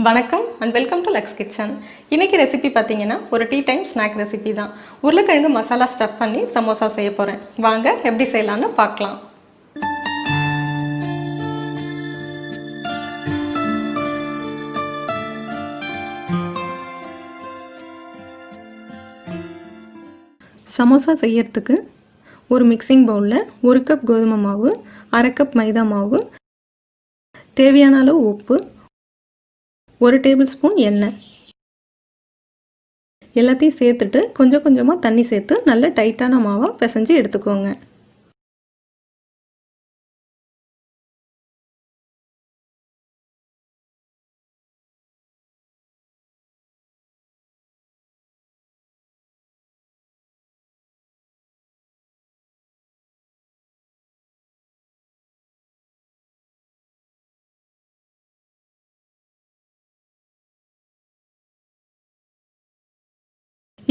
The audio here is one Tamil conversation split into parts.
வணக்கம் and welcome to Lux kitchen. இன்றைக்கி ரெசிபி பார்த்தீங்கன்னா ஒரு டீ டைம் ஸ்நாக் ரெசிபி தான். உருளைக்கிழங்கு மசாலா ஸ்டஃப் பண்ணி சமோசா செய்ய போகிறேன். வாங்க எப்படி செய்யலான்னு பார்க்கலாம். சமோசா செய்யறதுக்கு ஒரு மிக்சிங் பவுலில் 1 கப் கோதுமை மாவு, 1/2 கப் மைதா மாவு, தேவையான அளவு உப்பு, 1 டேபிள் ஸ்பூன் எண்ணெய் எல்லாத்தையும் சேர்த்துட்டு கொஞ்சம் கொஞ்சமாக தண்ணி சேர்த்து நல்ல டைட்டான மாவாக பிசைஞ்சு எடுத்துக்கோங்க.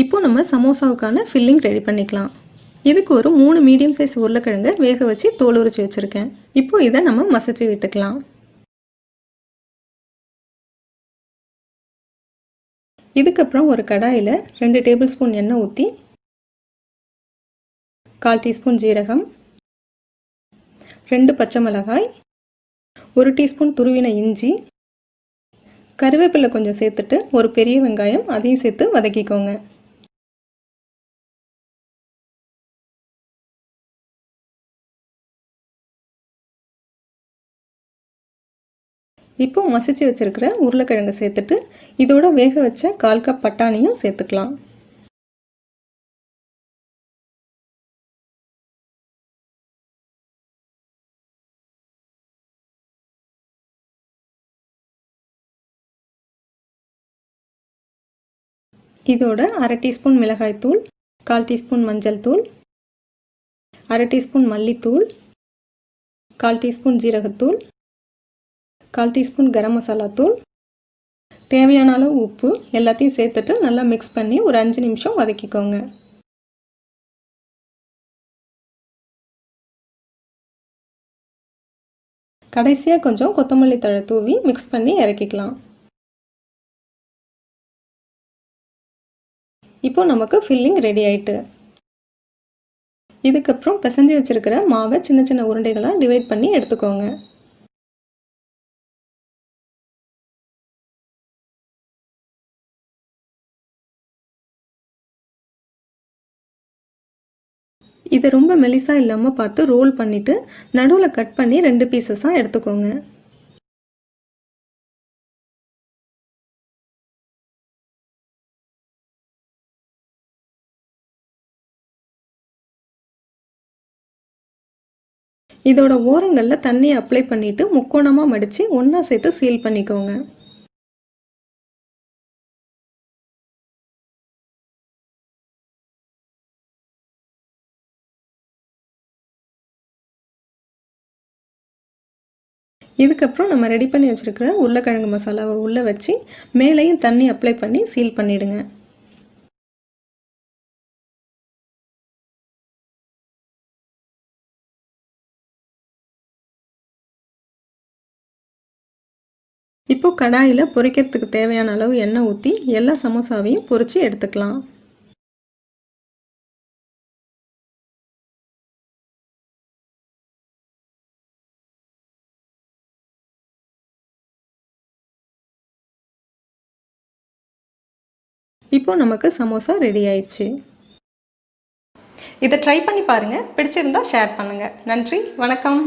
இப்போ நம்ம சமோசாவுக்கான ஃபில்லிங் ரெடி பண்ணிக்கலாம். இதுக்கு ஒரு 3 மீடியம் சைஸ் உருளைக்கிழங்கு வேக வச்சு தோல் உரிச்சு வச்சுருக்கேன். இப்போ இதை நம்ம மசிச்சு விட்டுக்கலாம். இதுக்கப்புறம் ஒரு கடாயில் 2 டேபிள் ஸ்பூன் எண்ணெய் ஊற்றி 1/4 டீஸ்பூன் ஜீரகம், 2 பச்சை மிளகாய், 1 டீஸ்பூன் துருவின இஞ்சி, கருவேப்பிலை கொஞ்சம் சேர்த்துட்டு ஒரு பெரிய வெங்காயம் அதையும் சேர்த்து வதக்கிக்கோங்க. இப்போ மசிச்சு வச்சுருக்கிற உருளைக்கிழங்கு சேர்த்துட்டு இதோட வேக வச்ச 1/4 கப் பட்டாணியும் சேர்த்துக்கலாம். இதோட 1/2 டீஸ்பூன் மிளகாய்த்தூள், 1/4 டீஸ்பூன் மஞ்சள் தூள், 1/2 டீஸ்பூன் மல்லித்தூள், 1/4 டீஸ்பூன் ஜீரகத்தூள், 1/4 டீஸ்பூன் கரம் மசாலா தூள், தேவையான அளவு உப்பு எல்லாத்தையும் சேர்த்துட்டு நல்லா மிக்ஸ் பண்ணி ஒரு 5 நிமிஷம் வதக்கிக்கோங்க. கடைசியாக கொஞ்சம் கொத்தமல்லி தழை தூவி மிக்ஸ் பண்ணி இறக்கிக்கலாம். இப்போ நமக்கு ஃபில்லிங் ரெடி ஆயிட்டு. இதுக்கப்புறம் பிசைஞ்சு வச்சிருக்கிற மாவை சின்ன சின்ன உருண்டைகளாக டிவைட் பண்ணி எடுத்துக்கோங்க. இதை ரொம்ப மெலிசாக இல்லாமல் பார்த்து ரோல் பண்ணிவிட்டு நடுவில் கட் பண்ணி 2 பீசஸாக எடுத்துக்கோங்க. இதோட ஓரங்களில் தண்ணியை அப்ளை பண்ணிவிட்டு முக்கோணமாக மடித்து ஒன்றா சேர்த்து சீல் பண்ணிக்கோங்க. இதுக்கப்புறம் நம்ம ரெடி பண்ணி வச்சுருக்கிற உருளைக்கிழங்கு மசாலாவை உள்ளே வச்சு மேலேயும் தண்ணி அப்ளை பண்ணி சீல் பண்ணிவிடுங்க. இப்போ கடாயில் பொரிக்கிறதுக்கு தேவையான அளவு எண்ணெய் ஊற்றி எல்லா சமோசாவையும் பொரித்து எடுத்துக்கலாம். இப்போ நமக்கு சமோசா ரெடி ஆயிடுச்சு. இதை ட்ரை பண்ணி பாருங்கள். பிடிச்சிருந்தா ஷேர் பண்ணுங்கள். நன்றி, வணக்கம்.